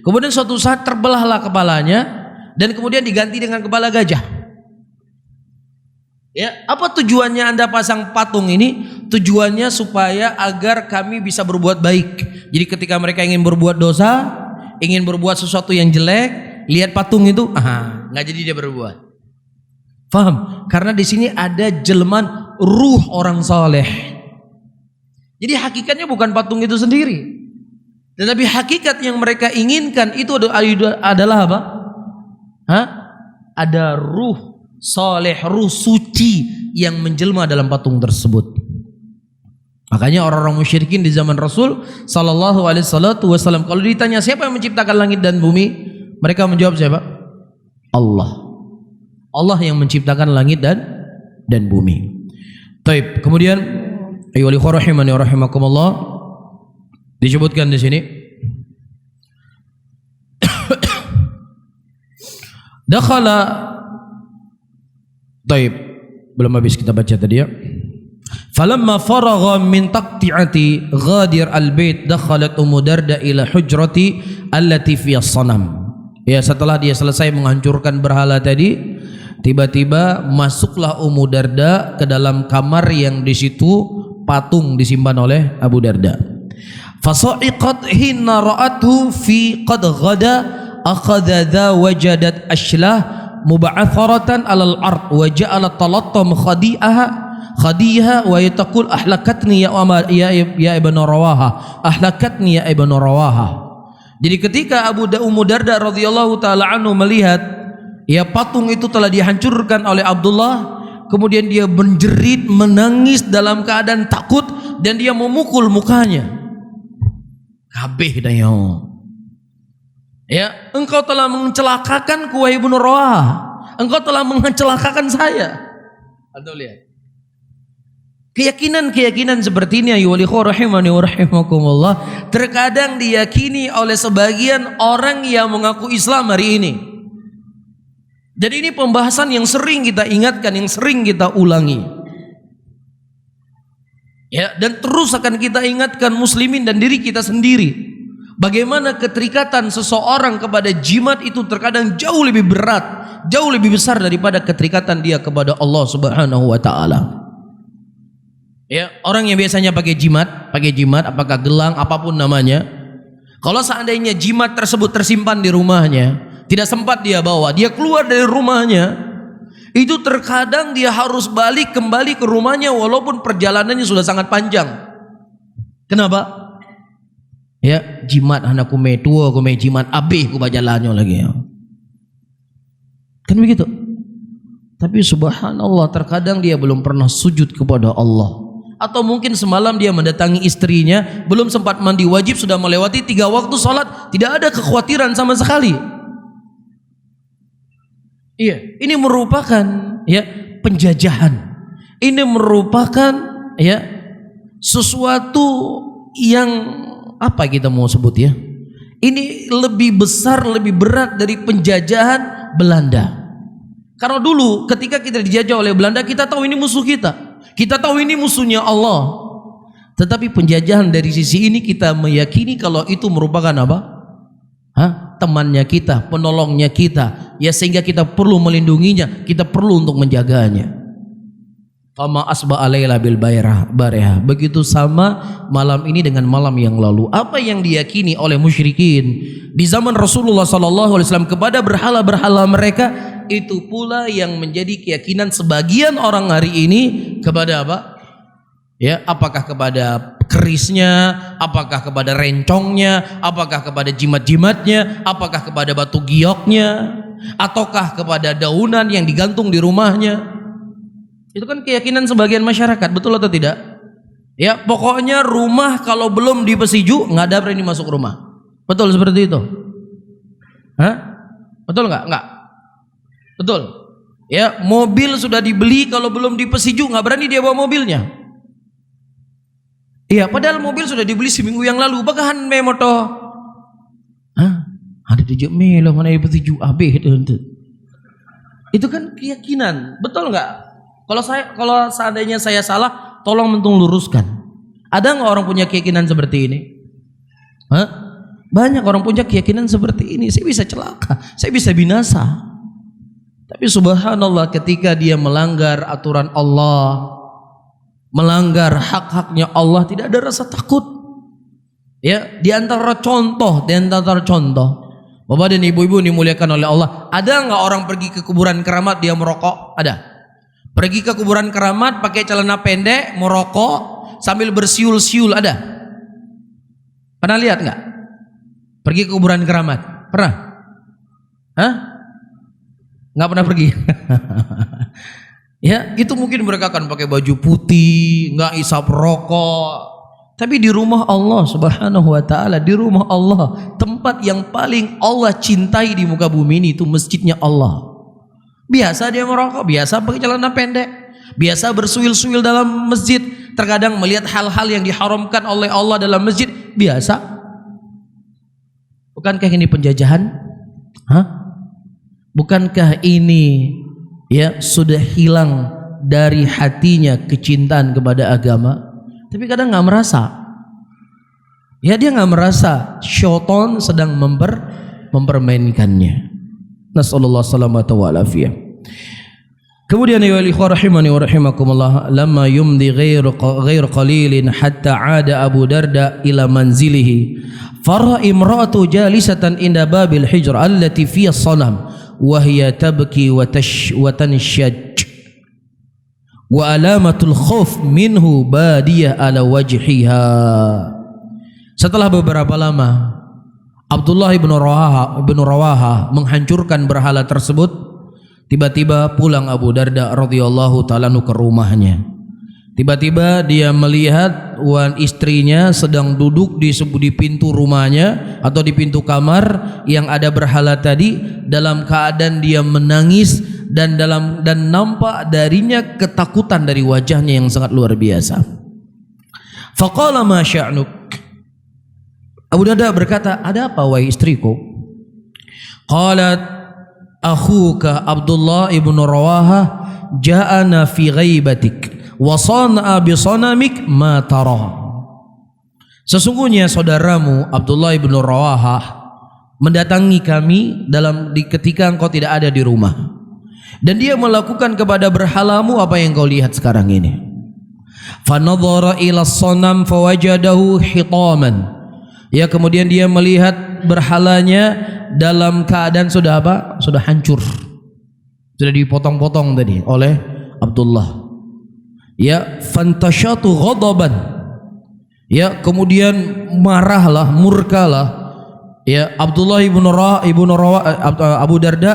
Kemudian suatu saat terbelahlah kepalanya, dan kemudian diganti dengan kepala gajah. Ya, apa tujuannya Anda pasang patung ini? Tujuannya supaya agar kami bisa berbuat baik. Jadi ketika mereka ingin berbuat dosa, ingin berbuat sesuatu yang jelek, lihat patung itu, nggak jadi dia berbuat. Faham? Karena di sini ada jelmaan ruh orang saleh. Jadi hakikatnya bukan patung itu sendiri, tetapi hakikat yang mereka inginkan itu adalah apa? Ada ruh saleh, ruh suci yang menjelma dalam patung tersebut. Makanya orang-orang musyrikin di zaman Rasul sallallahu alaihi wasallam kalau ditanya siapa yang menciptakan langit dan bumi, mereka menjawab siapa? Allah. Allah yang menciptakan langit dan bumi. Taib. Kemudian ayyuhal ikhwah rahimani wa rahimakumullah, Disebutkan di sini. Dakhala. Taib. Belum habis kita baca tadi ya. Falamma faragha min taqti'ati ghadir al-bait dakhalat Ummu Darda ila hujrati allati fiha as-sanam. Ya, setelah dia selesai menghancurkan berhala tadi, tiba-tiba masuklah Ummu Darda ke dalam kamar yang di situ patung disimpan oleh Abu Darda. Fasa'iqat hinna ra'athu fi qad ghada akhadha dha wajadat ashlah muba'atharatan 'alal ard wa ja'ala talattam khadiha wa yataqul ahlakatni ya ibn Rawaha, ahlakatni ya ibn Rawaha. Jadi ketika Ummu Darda radhiyallahu taala anhu melihat ya patung itu telah dihancurkan oleh Abdullah, kemudian dia menjerit, menangis dalam keadaan takut dan dia memukul mukanya. Kabeh dayo. Ya, engkau telah mencelakakan ku wahai Ibnu Rawaha. Engkau telah mencelakakan saya. Anda lihat. Keyakinan-keyakinan seperti ini ayu walikhwa rahimani wa rahimakumullah terkadang diyakini oleh sebagian orang yang mengaku Islam hari ini. Jadi ini pembahasan yang sering kita ingatkan, yang sering kita ulangi. Ya, dan terus akan kita ingatkan muslimin dan diri kita sendiri. Bagaimana keterikatan seseorang kepada jimat itu terkadang jauh lebih berat, jauh lebih besar daripada keterikatan dia kepada Allah Subhanahu wa taala. Ya, orang yang biasanya pakai jimat, apakah gelang apapun namanya, kalau seandainya jimat tersebut tersimpan di rumahnya, tidak sempat dia bawa, dia keluar dari rumahnya, itu terkadang dia harus balik kembali ke rumahnya walaupun perjalanannya sudah sangat panjang. Kenapa? Ya, jimat anakku tua, ku jimat abih ku bajalannya lagi ya. Kan begitu. Tapi subhanallah terkadang dia belum pernah sujud kepada Allah. Atau mungkin semalam dia mendatangi istrinya, belum sempat mandi wajib, sudah melewati 3 waktu sholat, tidak ada kekhawatiran sama sekali. Iya, ini merupakan ya penjajahan. Ini merupakan ya sesuatu yang apa kita mau sebut ya? Ini lebih besar, lebih berat dari penjajahan Belanda. Karena dulu ketika kita dijajah oleh Belanda, kita tahu ini musuh kita. Kita tahu ini musuhnya Allah. Tetapi penjajahan dari sisi ini kita meyakini kalau itu merupakan apa? Temannya kita, penolongnya kita. Ya, sehingga kita perlu melindunginya, kita perlu untuk menjaganya. Fama asba alaila bil barihah. Begitu sama malam ini dengan malam yang lalu. Apa yang diyakini oleh musyrikin di zaman Rasulullah SAW kepada berhala-berhala mereka, itu pula yang menjadi keyakinan sebagian orang hari ini kepada apa? Ya, apakah kepada kerisnya, apakah kepada rencongnya, apakah kepada jimat-jimatnya, apakah kepada batu gioknya, ataukah kepada daunan yang digantung di rumahnya. Itu kan keyakinan sebagian masyarakat, betul atau tidak? Ya, pokoknya rumah kalau belum dipesiju nggak ada berani masuk rumah. Betul seperti itu? Betul nggak? Nggak. Betul. Ya, mobil sudah dibeli kalau belum dipesiju nggak berani dia bawa mobilnya. Iya, padahal mobil sudah dibeli seminggu yang lalu. Bakahan memoto. Ada tujuh melo mana dipesiju abeh itu. Itu kan keyakinan, betul nggak? Kalau seandainya saya salah, tolong mentung luruskan. Ada nggak orang punya keyakinan seperti ini? Banyak orang punya keyakinan seperti ini. Saya bisa celaka, saya bisa binasa. Tapi subhanallah ketika dia melanggar aturan Allah, melanggar hak-haknya Allah, tidak ada rasa takut. Ya, di antara contoh, Bapak dan ibu-ibu dimuliakan oleh Allah, ada nggak orang pergi ke kuburan keramat dia merokok? Ada. Pergi ke kuburan keramat pakai celana pendek, merokok sambil bersiul-siul, ada? Pernah lihat nggak? Pergi ke kuburan keramat? Pernah? Nggak pernah pergi. Ya, itu mungkin mereka akan pakai baju putih, nggak isap rokok. Tapi di rumah Allah Subhanahu wa taala, di rumah Allah, tempat yang paling Allah cintai di muka bumi ini itu masjidnya Allah. Biasa dia merokok, biasa pakai celana pendek, biasa bersuil-suil dalam masjid, terkadang melihat hal-hal yang diharamkan oleh Allah dalam masjid, biasa. Bukankah ini penjajahan? Bukankah ini ya sudah hilang dari hatinya kecintaan kepada agama? Tapi kadang nggak merasa. Ya dia nggak merasa syaitan sedang mempermainkannya. Nasallallahu salamata wa afiyah. Kemudian ya ikhwah rahimani wa rahimakumullah, lamma yumdi ghair qalilin hatta ada Abu Darda ila manzilihi fara imra'atu jalisatan inda babil hijr allati fiha sanam wa hiya tabki wa tanshaj wa alamatul khauf minhu badiyah ala wajhiha. Setelah beberapa lama Abdullah ibn Rawaha menghancurkan berhala tersebut. Tiba-tiba pulang Abu Darda radhiyallahu ta'ala ke rumahnya. Tiba-tiba dia melihat istrinya sedang duduk di pintu rumahnya atau di pintu kamar yang ada berhala tadi, dalam keadaan dia menangis dan nampak darinya ketakutan dari wajahnya yang sangat luar biasa. Faqala ma sya'nuk? Abu Darda berkata, ada apa wahai istriku? Qalat akhuka Abdullah ibn Rawaha ja'ana fi ghaibatik wa sana'a bi sanamik ma tara. Sesungguhnya saudaramu Abdullah ibn Rawaha mendatangi kami ketika engkau tidak ada di rumah, dan dia melakukan kepada berhalamu apa yang kau lihat sekarang ini. Fa nadhara ila sanam fawajadahu hitaman. Ya, kemudian dia melihat berhalanya dalam keadaan sudah apa? Sudah hancur. Sudah dipotong-potong tadi oleh Abdullah. Ya, fantashatu ghadaban. Ya, kemudian marahlah, murkalah. Ya, Abdullah Abu Darda,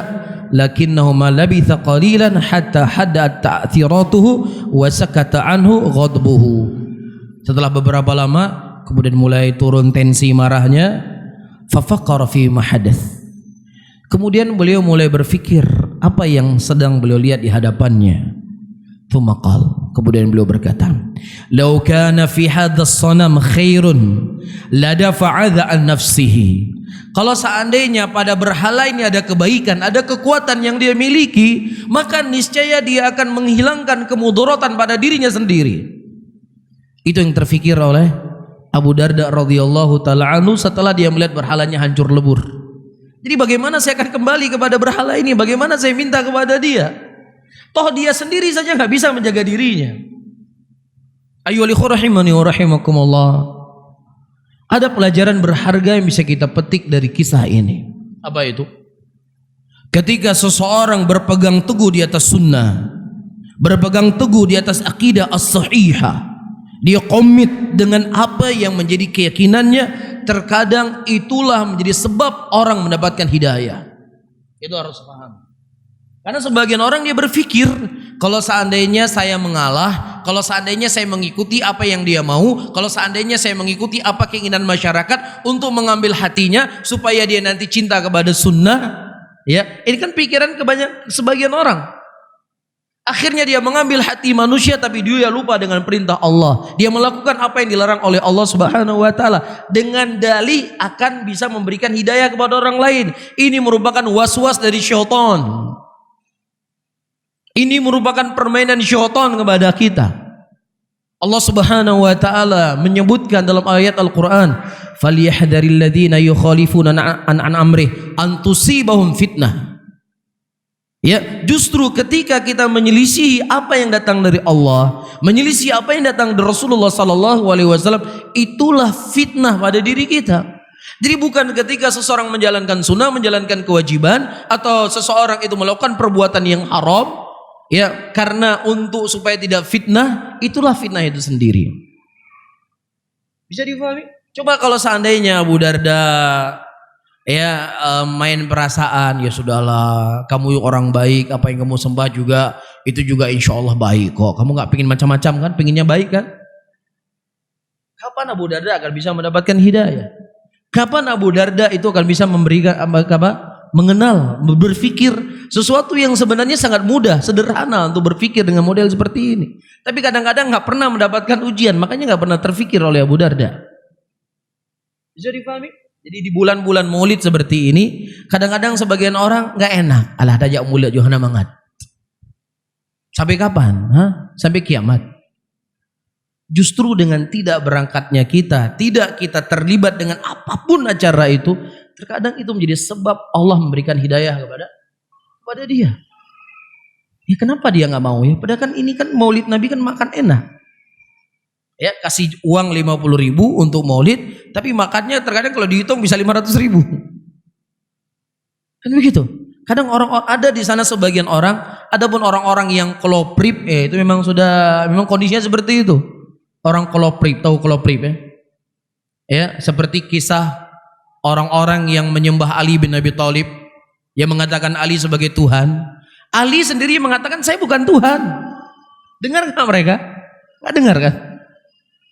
lakinnahu ma labitha qalilan hatta haddat ta'thiratuhu wa sakata anhu ghadbuhu. Setelah beberapa lama kemudian mulai turun tensi marahnya. Fafaqara fi ma hadath. Kemudian beliau mulai berpikir apa yang sedang beliau lihat di hadapannya. Tsumma qala, kemudian beliau berkata, "Law kana fi hadzal sanam khairun la dafa'a an nafsihi." Kalau seandainya pada berhala ini ada kebaikan, ada kekuatan yang dia miliki, maka niscaya dia akan menghilangkan kemudaratan pada dirinya sendiri. Itu yang terfikir oleh Abu Darda radhiyallahu ta'ala anhu setelah dia melihat berhalanya hancur lebur. Jadi bagaimana saya akan kembali kepada berhala ini? Bagaimana saya minta kepada dia? Toh dia sendiri saja nggak bisa menjaga dirinya. Ayyuhal ikhwah rahimani wa rahimakumullah. Ada pelajaran berharga yang bisa kita petik dari kisah ini. Apa itu? Ketika seseorang berpegang teguh di atas sunnah, berpegang teguh di atas akidah as-sahihah, dia komit dengan apa yang menjadi keyakinannya, terkadang itulah menjadi sebab orang mendapatkan hidayah. Itu harus paham. Karena sebagian orang dia berpikir, kalau seandainya saya mengalah, kalau seandainya saya mengikuti apa yang dia mau, kalau seandainya saya mengikuti apa keinginan masyarakat untuk mengambil hatinya supaya dia nanti cinta kepada sunnah, ya, ini kan pikiran sebagian orang. Akhirnya dia mengambil hati manusia, tapi dia lupa dengan perintah Allah. Dia melakukan apa yang dilarang oleh Allah Subhanahu wa taala dengan dalih akan bisa memberikan hidayah kepada orang lain. Ini merupakan was-was dari syaitan. Ini merupakan permainan syaitan kepada kita. Allah Subhanahu wa taala menyebutkan dalam ayat Al-Qur'an, "Falyahdharil ladzina yukhalifuna an amrih an tusibahum fitnah." Ya, justru ketika kita menyelisihi apa yang datang dari Allah, menyelisihi apa yang datang dari Rasulullah sallallahu alaihi wasallam, itulah fitnah pada diri kita. Jadi bukan ketika seseorang menjalankan sunnah, menjalankan kewajiban, atau seseorang itu melakukan perbuatan yang haram, ya, karena untuk supaya tidak fitnah, itulah fitnah itu sendiri. Bisa difahami? Coba kalau seandainya Abu Darda main perasaan, ya sudahlah, kamu orang baik, apa yang kamu sembah juga itu juga insya Allah baik kok. Kamu nggak pengin macam-macam kan, penginnya baik kan? Kapan Abu Darda akan bisa mendapatkan hidayah? Kapan Abu Darda itu akan bisa memberikan mengenal, berpikir sesuatu yang sebenarnya sangat mudah, sederhana untuk berpikir dengan model seperti ini. Tapi kadang-kadang nggak pernah mendapatkan ujian, makanya nggak pernah terfikir oleh Abu Darda. Bisa dipahami? Jadi di bulan-bulan Maulid seperti ini, kadang-kadang sebagian orang nggak enak. Alah dajak Maulid Johana mangat. Sampai kapan? Sampai kiamat. Justru dengan tidak berangkatnya kita, tidak kita terlibat dengan apapun acara itu, terkadang itu menjadi sebab Allah memberikan hidayah kepada dia. Ya kenapa dia nggak mau ya? Padahal kan ini kan Maulid Nabi kan makan enak. Ya kasih uang 50.000 untuk maulid, tapi makannya terkadang kalau dihitung bisa 500.000. Kan begitu. Kadang orang ada di sana sebagian orang, adapun orang-orang yang koloprip, itu memang kondisinya seperti itu. Orang koloprip, tahu koloprip ya? Ya, seperti kisah orang-orang yang menyembah Ali bin Abi Thalib, yang mengatakan Ali sebagai Tuhan. Ali sendiri mengatakan saya bukan Tuhan. Dengar nggak mereka? Nggak dengar kan?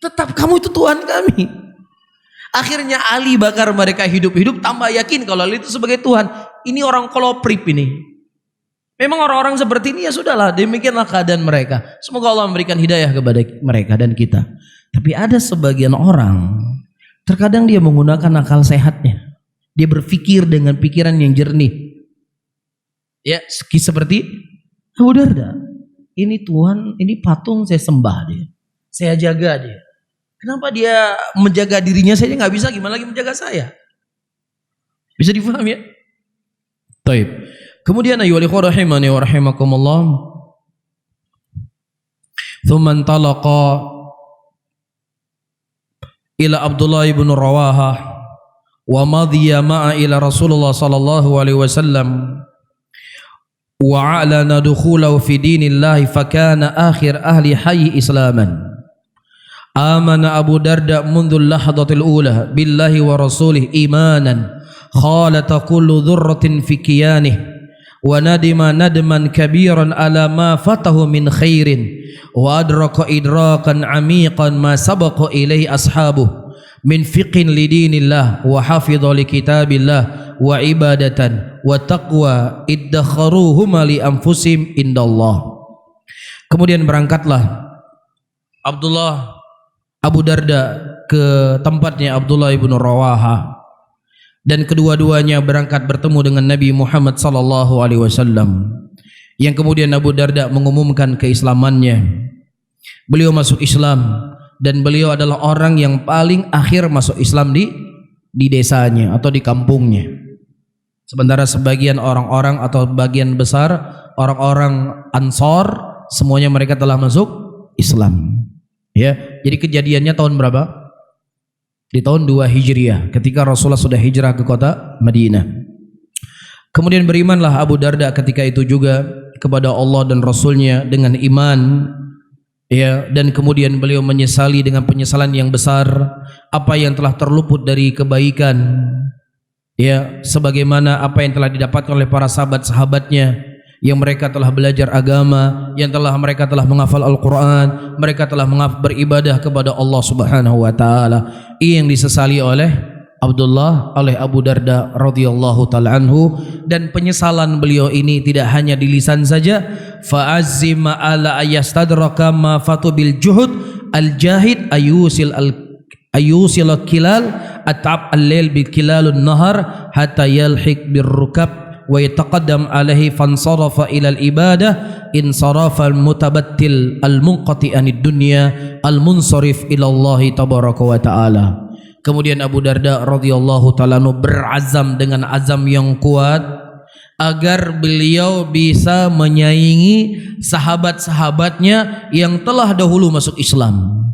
Tetap kamu itu Tuhan kami. Akhirnya Ali bakar mereka hidup-hidup, tambah yakin kalau Ali itu sebagai Tuhan. Ini orang koloprip ini. Memang orang-orang seperti ini ya sudahlah, demikianlah keadaan mereka. Semoga Allah memberikan hidayah kepada mereka dan kita. Tapi ada sebagian orang, terkadang dia menggunakan akal sehatnya. Dia berpikir dengan pikiran yang jernih. Ya, seperti Abu Darda. Ini Tuhan, ini patung saya sembah dia. Saya jaga dia. Kenapa dia menjaga dirinya saja nggak bisa, gimana lagi menjaga saya? Bisa difahami ya? Taib. Kemudian ayyuhal ikhwah rahimani wa rahimakumullah. Thumma intalaqa ila Abdullah ibn Rawaha wa madhiya ma'a ila Rasulullah sallallahu alaihi wasallam wa a'lana dukhulahu fi dinillahi fa kana akhir ahli hayy islaman. Amana Abu Darda mundu al-lahdatil ula billahi wa rasulih imanan khalata kullu dhurratin fi kiyanih wa nadima nadman kabiran ala ma fatahu min khairin wa adraka idrakan amiqan ma sabaqa ilaihi ashabuh min fiqhin lidinillah wa hafidha li kitabillah wa ibadatan wa taqwa iddakharuhuma li anfusihim indallah. Kemudian berangkatlah Abu Darda ke tempatnya Abdullah ibn Rawaha, dan kedua-duanya berangkat bertemu dengan Nabi Muhammad sallallahu alaihi wasallam, yang kemudian Abu Darda mengumumkan keislamannya. Beliau masuk Islam dan beliau adalah orang yang paling akhir masuk Islam di desanya atau di kampungnya. Sementara sebagian orang-orang atau bagian besar orang-orang Ansor semuanya mereka telah masuk Islam. Ya, jadi kejadiannya tahun berapa? Di tahun 2 Hijriah, ketika Rasulullah sudah hijrah ke kota Madinah. Kemudian berimanlah Abu Darda ketika itu juga kepada Allah dan Rasulnya dengan iman, ya, dan kemudian beliau menyesali dengan penyesalan yang besar apa yang telah terluput dari kebaikan, ya, sebagaimana apa yang telah didapatkan oleh para sahabat-sahabatnya yang mereka telah belajar agama, yang mereka telah menghafal Al-Quran, mereka telah beribadah kepada Allah Subhanahu wa taala. Ini yang disesali oleh Abu Darda radhiyallahu taala anhu, dan penyesalan beliau ini tidak hanya di lisan saja. Fa'azzima ala ayastadraka ma fatu bil juhud al-jahid ayusil kilal at'ab al-lail bil kilalun nahar hatta yalhiq bir rukab wa yataqaddam alaihi fansarafa ila al-ibadah insarafa al-mutabattil al-munqati anid dunya al-munsarif ila Allah tabaraka wa ta'ala. Kemudian Abu Darda radhiyallahu ta'ala berazam dengan azam yang kuat agar beliau bisa menyaingi sahabat-sahabatnya yang telah dahulu masuk Islam,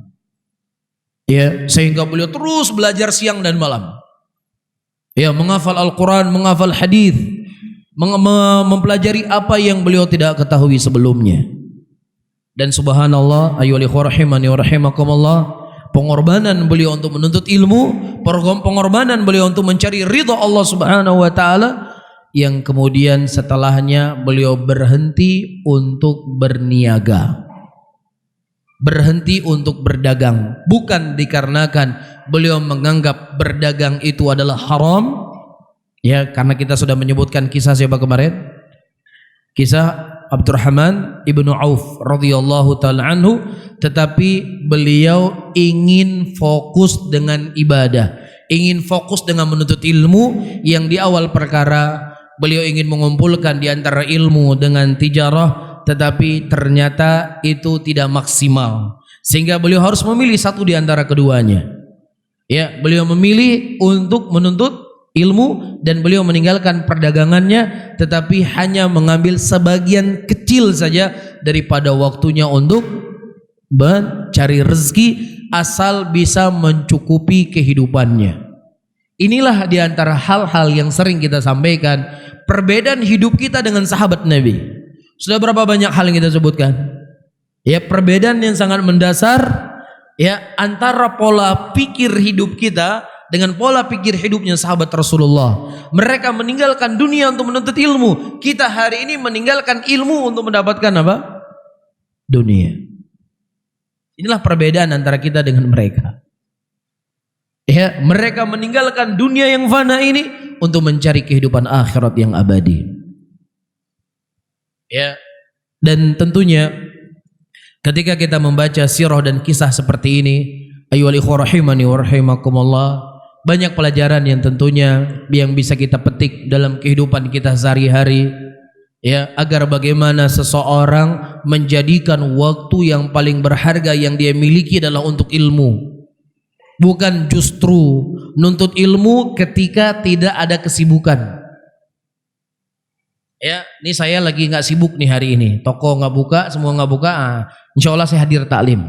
ya, sehingga beliau terus belajar siang dan malam, ya, menghafal Al-Quran, menghafal hadis, mempelajari apa yang beliau tidak ketahui sebelumnya. Dan subhanallah, ayyuhal ikhwah rahimani wa rahimakumullah, pengorbanan beliau untuk menuntut ilmu, pengorbanan beliau untuk mencari ridha Allah Subhanahu wa taala, yang kemudian setelahnya beliau berhenti untuk berniaga, berhenti untuk berdagang, bukan dikarenakan beliau menganggap berdagang itu adalah haram, ya, karena kita sudah menyebutkan kisah siapa kemarin? Kisah Abdurrahman ibnu Auf radhiyallahu taala anhu, tetapi beliau ingin fokus dengan ibadah, ingin fokus dengan menuntut ilmu, yang di awal perkara beliau ingin mengumpulkan di antara ilmu dengan tijarah, tetapi ternyata itu tidak maksimal, sehingga beliau harus memilih satu di antara keduanya. Ya, beliau memilih untuk menuntut ilmu dan beliau meninggalkan perdagangannya, tetapi hanya mengambil sebagian kecil saja daripada waktunya untuk mencari rezeki, asal bisa mencukupi kehidupannya. Inilah di antara hal-hal yang sering kita sampaikan, perbedaan hidup kita dengan sahabat Nabi. Sudah berapa banyak hal yang kita sebutkan? Ya, perbedaan yang sangat mendasar ya antara pola pikir hidup kita dengan pola pikir hidupnya sahabat Rasulullah. Mereka meninggalkan dunia untuk menuntut ilmu. Kita hari ini meninggalkan ilmu untuk mendapatkan apa? Dunia. Inilah perbedaan antara kita dengan mereka. Ya, mereka meninggalkan dunia yang fana ini untuk mencari kehidupan akhirat yang abadi. Ya, dan tentunya ketika kita membaca sirah dan kisah seperti ini, ayyuhal ikhwah rahimani wa rahimakumullah, banyak pelajaran yang tentunya yang bisa kita petik dalam kehidupan kita sehari-hari, ya, agar bagaimana seseorang menjadikan waktu yang paling berharga yang dia miliki adalah untuk ilmu. Bukan justru nuntut ilmu ketika tidak ada kesibukan. Ya, ini saya lagi nggak sibuk nih hari ini, toko nggak buka, semua nggak buka, insya Allah saya hadir taklim.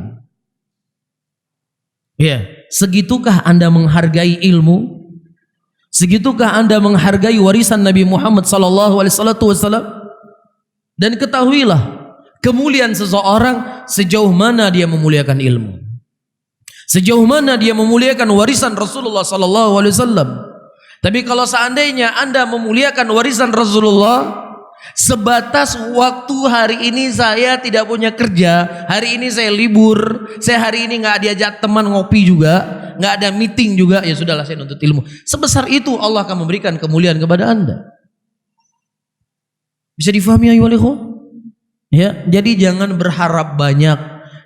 Ya, segitukah Anda menghargai ilmu? Segitukah Anda menghargai warisan Nabi Muhammad SAW? Dan ketahuilah, kemuliaan seseorang sejauh mana dia memuliakan ilmu, sejauh mana dia memuliakan warisan Rasulullah SAW. Tapi kalau seandainya Anda memuliakan warisan Rasulullah sebatas waktu hari ini saya tidak punya kerja, hari ini saya libur, saya hari ini nggak diajak teman ngopi juga, nggak ada meeting juga, ya sudahlah saya nuntut ilmu. Sebesar itu Allah akan memberikan kemuliaan kepada Anda. Bisa difahami ayyuhal ikhwah? Ya, jadi jangan berharap banyak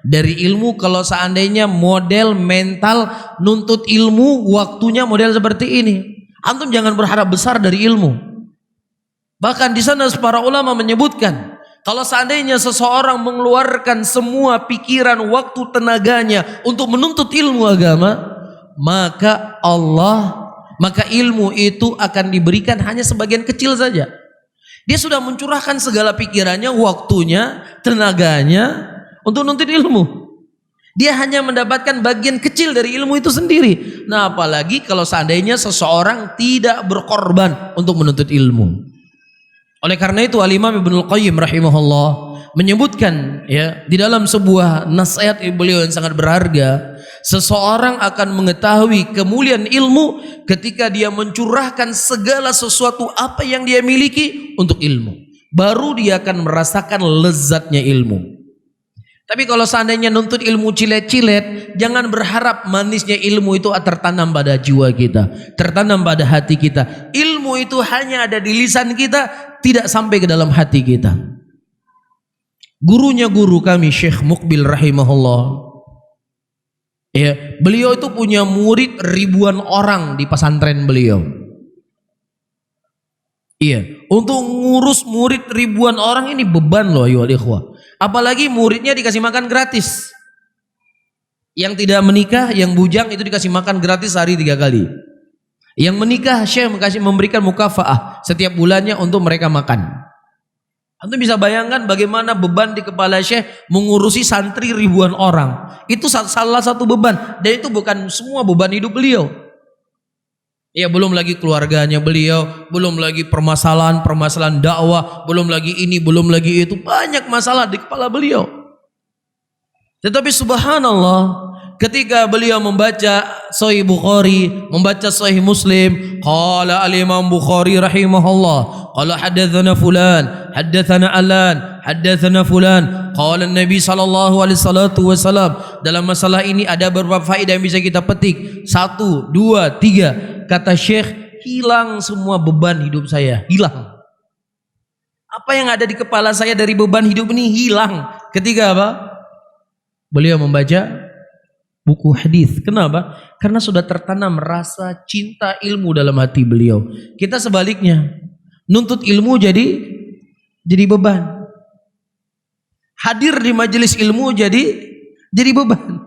dari ilmu kalau seandainya model mental nuntut ilmu waktunya model seperti ini. Antum jangan berharap besar dari ilmu. Bahkan di sana para ulama menyebutkan, kalau seandainya seseorang mengeluarkan semua pikiran, waktu, tenaganya untuk menuntut ilmu agama, maka ilmu itu akan diberikan hanya sebagian kecil saja. Dia sudah mencurahkan segala pikirannya, waktunya, tenaganya untuk menuntut ilmu. Dia hanya mendapatkan bagian kecil dari ilmu itu sendiri. Nah, apalagi kalau seandainya seseorang tidak berkorban untuk menuntut ilmu. Oleh karena itu Al-Imam Ibnul Qayyim rahimahullah menyebutkan ya di dalam sebuah nasihat beliau yang sangat berharga, seseorang akan mengetahui kemuliaan ilmu ketika dia mencurahkan segala sesuatu apa yang dia miliki untuk ilmu. Baru dia akan merasakan lezatnya ilmu. Tapi kalau seandainya nuntut ilmu cilet-cilet, jangan berharap manisnya ilmu itu tertanam pada jiwa kita, tertanam pada hati kita. Ilmu itu hanya ada di lisan kita, tidak sampai ke dalam hati kita. Gurunya guru kami Syekh Muqbil rahimahullah, ya, beliau itu punya murid ribuan orang di pesantren beliau. Iya, untuk ngurus murid ribuan orang ini beban loh ayyuhal ikhwah. Apalagi muridnya dikasih makan gratis. Yang tidak menikah, yang bujang itu dikasih makan gratis sehari 3 kali. Yang menikah Syekh memberikan mukafaah setiap bulannya untuk mereka makan. Antum bisa bayangkan bagaimana beban di kepala Syekh mengurusi santri ribuan orang. Itu salah satu beban, dan itu bukan semua beban hidup beliau. Ya, belum lagi keluarganya beliau, belum lagi permasalahan dakwah, belum lagi ini, belum lagi itu, banyak masalah di kepala beliau. Tetapi subhanallah, ketika beliau membaca Sahih Bukhari, membaca Sahih Muslim, qala al-Imam Bukhari rahimahullah, qala haddatsana fulan, haddatsana alan, haddatsana fulan, qala Nabi sallallahu alaihi wasallam. Dalam masalah ini ada beberapa faedah yang bisa kita petik. 1, 2, 3. Kata Syekh, hilang semua beban hidup saya, hilang. Apa yang ada di kepala saya dari beban hidup ini hilang ketika apa? Beliau membaca buku hadis. Kenapa? Karena sudah tertanam rasa cinta ilmu dalam hati beliau. Kita sebaliknya, nuntut ilmu jadi beban. Hadir di majelis ilmu jadi beban.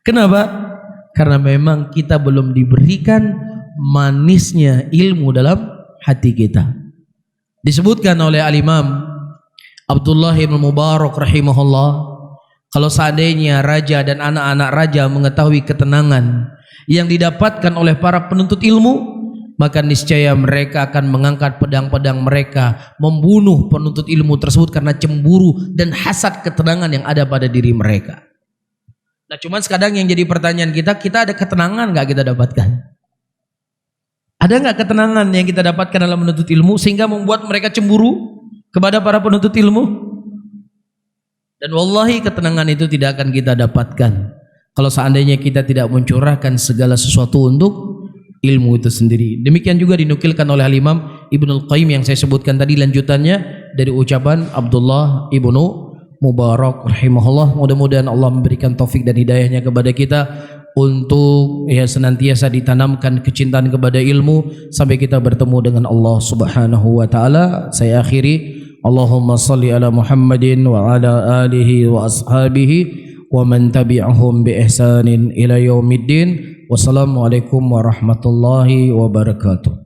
Kenapa? Karena memang kita belum diberikan manisnya ilmu dalam hati kita. Disebutkan oleh Al-Imam Abdullah bin Mubarak rahimahullah, kalau seandainya raja dan anak-anak raja mengetahui ketenangan yang didapatkan oleh para penuntut ilmu, maka niscaya mereka akan mengangkat pedang-pedang mereka membunuh penuntut ilmu tersebut karena cemburu dan hasad ketenangan yang ada pada diri mereka. Nah, cuman sekarang yang jadi pertanyaan kita ada ketenangan nggak kita dapatkan? Ada nggak ketenangan yang kita dapatkan dalam menuntut ilmu sehingga membuat mereka cemburu kepada para penuntut ilmu? Dan wallahi ketenangan itu tidak akan kita dapatkan kalau seandainya kita tidak mencurahkan segala sesuatu untuk ilmu itu sendiri. Demikian juga dinukilkan oleh Al-Imam Ibnul Qayyim yang saya sebutkan tadi lanjutannya dari ucapan Abdullah ibnu Mubarak rahimahullah. Mudah-mudahan Allah memberikan taufik dan hidayahnya kepada kita untuk senantiasa ditanamkan kecintaan kepada ilmu sampai kita bertemu dengan Allah Subhanahu wa taala. Saya akhiri, Allahumma salli ala Muhammadin wa ala alihi wa ashabihi wa man tabi'ahum bi ihsanin ila yaumiddin. Wassalamualaikum warahmatullahi wabarakatuh.